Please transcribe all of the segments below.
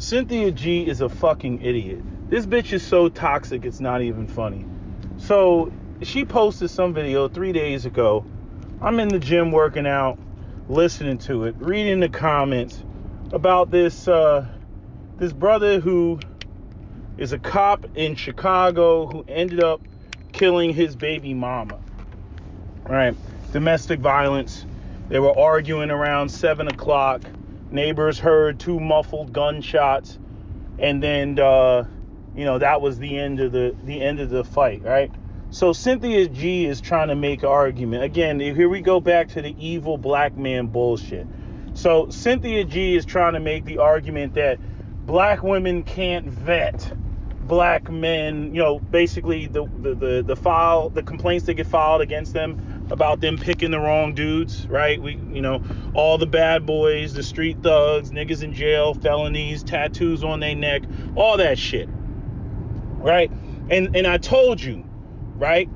Cynthia G is a fucking idiot. This bitch is so toxic, it's not even funny. So she posted some video 3 days ago. I'm in the gym working out, listening to it, reading the comments about this brother who is a cop in Chicago who ended up killing his baby mama. Right? Domestic violence. They were arguing around 7 o'clock. Neighbors heard 2 muffled gunshots, and then that was the end of the fight, right? So Cynthia G is trying to make an argument. Again, here we go back to the evil black man bullshit. So Cynthia G is trying to make the argument that black women can't vet black men, basically the complaints that get filed against them about them picking the wrong dudes, right? All the bad boys, the street thugs, niggas in jail, felonies, tattoos on their neck, all that shit, right? And I told you, right?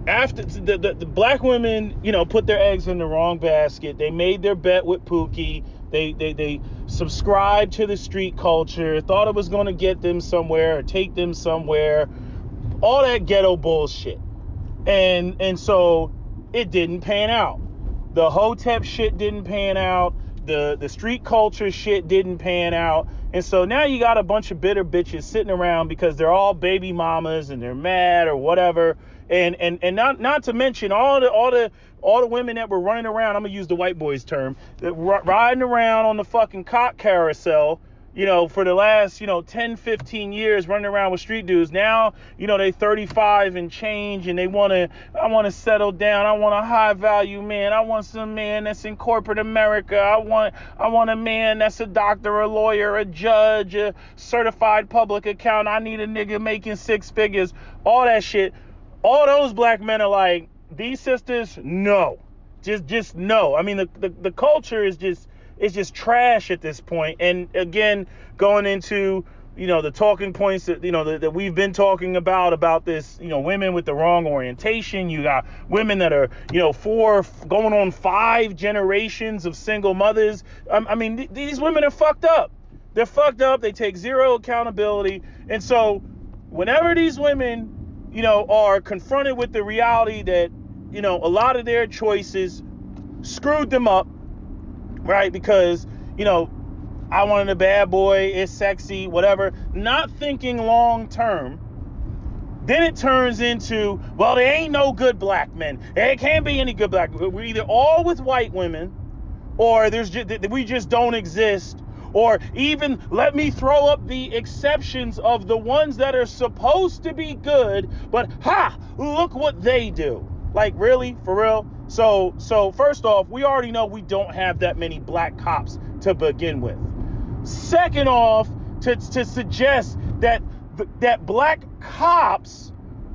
After the black women, put their eggs in the wrong basket. They made their bet with Pookie. They subscribed to the street culture, thought it was going to get them somewhere or take them somewhere. All that ghetto bullshit. And so it didn't pan out. The Hotep shit didn't pan out. The street culture shit didn't pan out. And so now you got a bunch of bitter bitches sitting around because they're all baby mamas and they're mad or whatever. And not to mention all the women that were running around, I'm gonna use the white boys term, that riding around on the fucking cock carousel, for the last, 10, 15 years running around with street dudes. Now, they 35 and change and I want to settle down. I want a high value man. I want some man that's in corporate America. I want a man that's a doctor, a lawyer, a judge, a certified public accountant. I need a nigga making 6 figures, all that shit. All those black men are like, these sisters, no, just no. I mean, the culture is just trash at this point. And again, going into, the talking points that, that we've been talking about this, women with the wrong orientation. You got women that are, 4 going on 5 generations of single mothers. I mean, these women are fucked up. They're fucked up. They take zero accountability. And so whenever these women, are confronted with the reality that, a lot of their choices screwed them up, right? Because, I wanted a bad boy, it's sexy, whatever, not thinking long term, then it turns into, well, there ain't no good black men. There can't be any good black men. We're either all with white women, or we just don't exist. Or even let me throw up the exceptions of the ones that are supposed to be good, but look what they do. Like, really? For real? So first off, we already know we don't have that many black cops to begin with. Second off, to suggest that black cops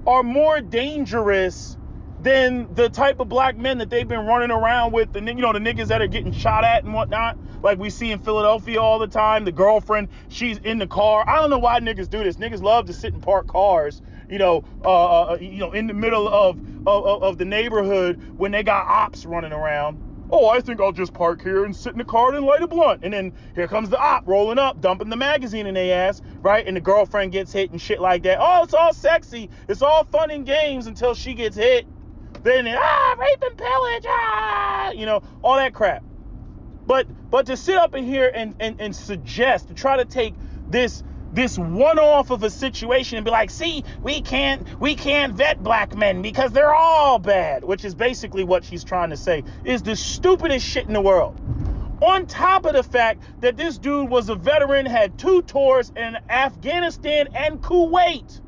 are more dangerous than the type of black men that they've been running around with, the niggas that are getting shot at and whatnot, like we see in Philadelphia all the time. The girlfriend, she's in the car. I don't know why niggas do this. Niggas love to sit and park cars, in the middle of the neighborhood when they got ops running around. Oh, I think I'll just park here and sit in the car and light a blunt. And then here comes the op rolling up, dumping the magazine in their ass, right? And the girlfriend gets hit and shit like that. Oh, it's all sexy. It's all fun and games until she gets hit. Then, rape and pillage, all that crap. But to sit up in here and suggest, to try to take this one-off of a situation and be like, see, we can't vet black men because they're all bad, which is basically what she's trying to say, is the stupidest shit in the world. On top of the fact that this dude was a veteran, had 2 tours in Afghanistan and Kuwait.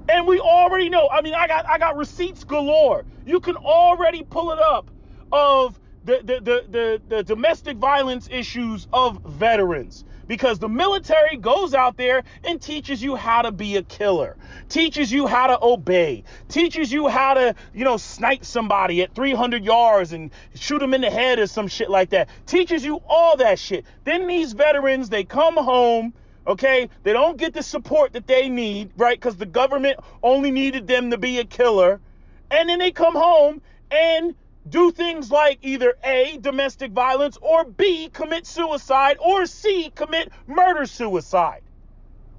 And we already know, I mean, I got receipts galore. You can already pull it up of the domestic violence issues of veterans, because the military goes out there and teaches you how to be a killer, teaches you how to obey, teaches you how to, snipe somebody at 300 yards and shoot them in the head or some shit like that, teaches you all that shit. Then these veterans, they come home, okay, they don't get the support that they need, right? Because the government only needed them to be a killer. And then they come home and do things like either A, domestic violence, or B, commit suicide, or C, commit murder-suicide.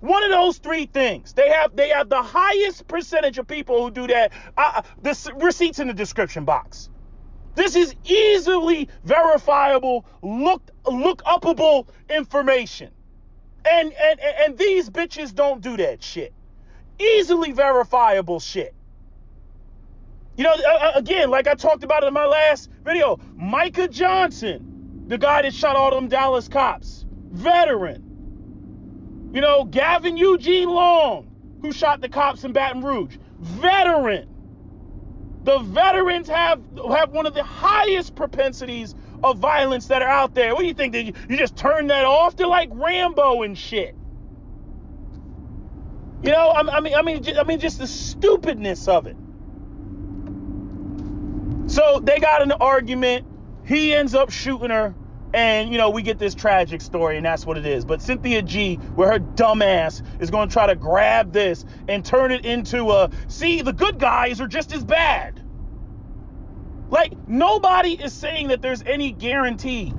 One of those three things. They have the highest percentage of people who do that. The receipts in the description box. This is easily verifiable, look upable information. And these bitches don't do that shit. Easily verifiable shit. You know, again, like I talked about in my last video, Micah Johnson, the guy that shot all them Dallas cops, veteran. You know, Gavin Eugene Long, who shot the cops in Baton Rouge, veteran. The veterans have one of the highest propensities of violence that are out there. What do you think? You just turn that off? They're like Rambo and shit. You know, I mean, just the stupidness of it. So they got in an argument. He ends up shooting her. And, you know, we get this tragic story, and that's what it is. But Cynthia G, with her dumb ass, is going to try to grab this and turn it into see, the good guys are just as bad. Like, nobody is saying that there's any guarantee.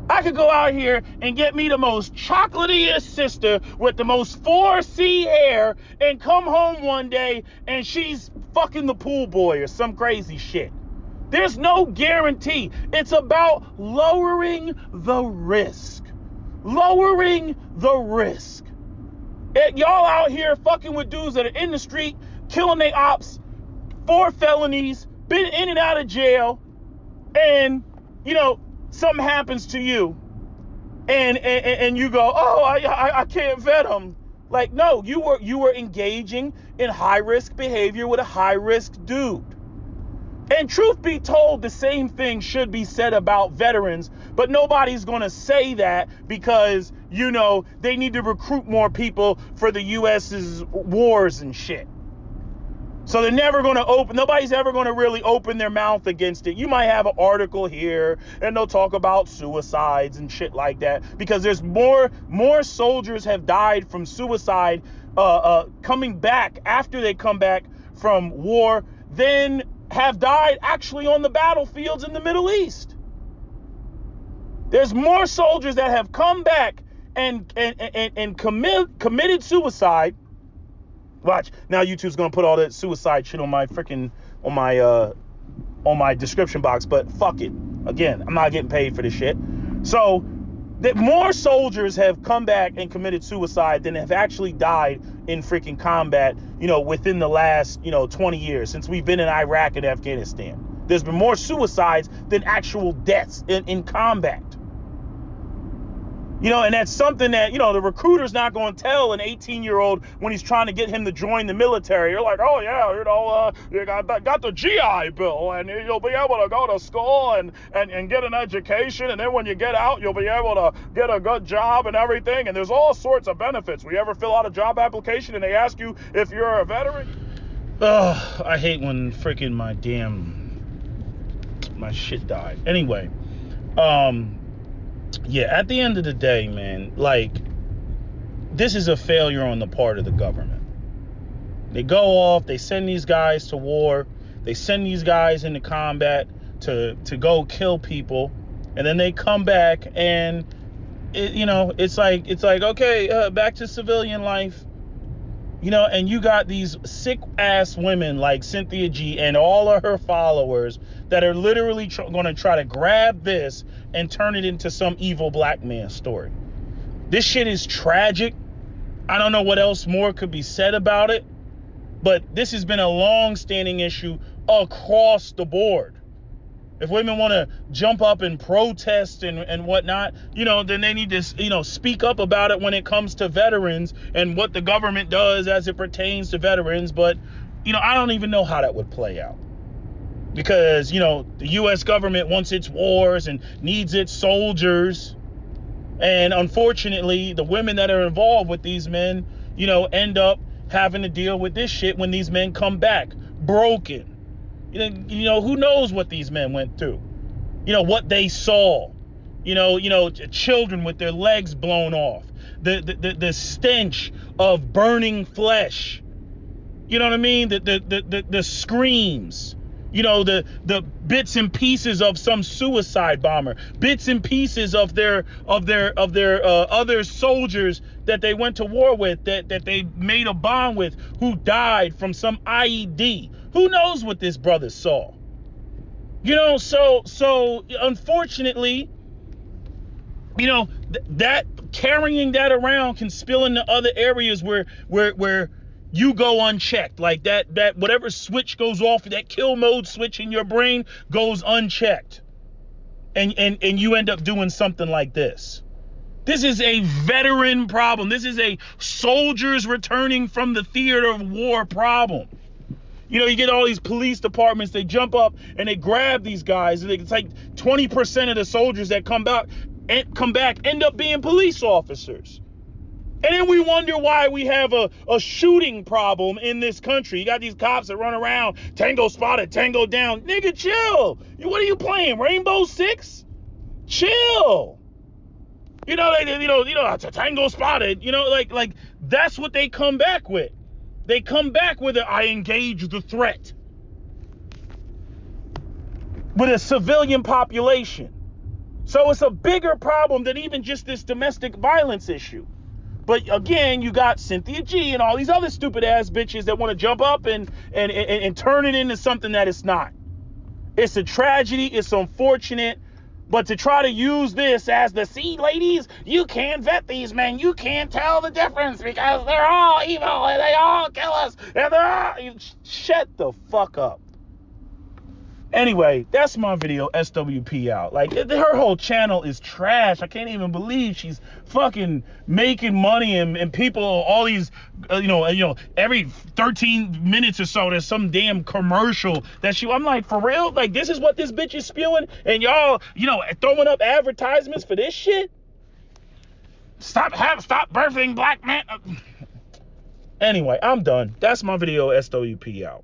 I could go out here and get me the most chocolatiest sister with the most 4C hair and come home one day and she's fucking the pool boy or some crazy shit. There's no guarantee. It's about lowering the risk. Lowering the risk. Y'all out here fucking with dudes that are in the street, killing their ops, 4 felonies, been in and out of jail, and, you know, something happens to you, and you go, oh, I can't vet them. Like, no, you were engaging in high-risk behavior with a high-risk dude. And truth be told, the same thing should be said about veterans, but nobody's going to say that because, you know, they need to recruit more people for the U.S.'s wars and shit. So they're never going to nobody's ever going to really open their mouth against it. You might have an article here and they'll talk about suicides and shit like that because there's more soldiers have died from suicide coming back after they come back from war than have died actually on the battlefields in the Middle East. There's more soldiers that have come back and committed suicide. Watch, now YouTube's gonna put all that suicide shit on my description box, but fuck it. Again, I'm not getting paid for this shit. So that more soldiers have come back and committed suicide than have actually died in freaking combat, you know, within the last, 20 years since we've been in Iraq and Afghanistan. There's been more suicides than actual deaths in combat. You know, and that's something that, the recruiter's not going to tell an 18-year-old when he's trying to get him to join the military. You're like, oh, yeah, you got the GI Bill, and you'll be able to go to school and get an education, and then when you get out, you'll be able to get a good job and everything, and there's all sorts of benefits. We ever fill out a job application and they ask you if you're a veteran? Ugh, I hate when freaking my shit died. Anyway, yeah, at the end of the day, man, like, this is a failure on the part of the government. They go off, they send these guys to war, they send these guys into combat to go kill people, and then they come back and, it's like, okay, back to civilian life, and you got these sick-ass women like Cynthia G and all of her followers that are literally going to try to grab this and turn it into some evil black man story. This shit is tragic. I don't know what else more could be said about it, but this has been a long-standing issue across the board. If women want to jump up and protest and whatnot, then they need to, speak up about it when it comes to veterans and what the government does as it pertains to veterans. But, I don't even know how that would play out. Because, the U.S. government wants its wars and needs its soldiers. And unfortunately, the women that are involved with these men, end up having to deal with this shit when these men come back broken. Who knows what these men went through? What they saw. Children with their legs blown off. The stench of burning flesh. You know what I mean? The screams. the bits and pieces of some suicide bomber, bits and pieces of their other soldiers that they went to war with, that they made a bond with, who died from some IED. Who knows what this brother saw? So unfortunately, that carrying that around can spill into other areas where you go unchecked. Like that whatever switch goes off, that kill mode switch in your brain goes unchecked. And you end up doing something like this. This is a veteran problem. This is a soldiers returning from the theater of war problem. You get all these police departments, they jump up and they grab these guys. And it's like 20% of the soldiers that come back end up being police officers. And then we wonder why we have a shooting problem in this country. You got these cops that run around, tango spotted, tango down. Nigga, chill. What are you playing, Rainbow Six? Chill. Tango spotted. Like that's what they come back with. They come back with I engage the threat with a civilian population. So it's a bigger problem than even just this domestic violence issue. But again, you got Cynthia G and all these other stupid ass bitches that want to jump up and turn it into something that it's not. It's a tragedy. It's unfortunate. But to try to use this as ladies, you can't vet these men. You can't tell the difference because they're all evil and they all kill us. And they're all... Shut the fuck up. Anyway, that's my video, SWP out. Like, her whole channel is trash. I can't even believe she's fucking making money and people, all these, every 13 minutes or so, there's some damn commercial that I'm like, for real? Like, this is what this bitch is spewing? And y'all, throwing up advertisements for this shit? Stop birthing black men. Anyway, I'm done. That's my video, SWP out.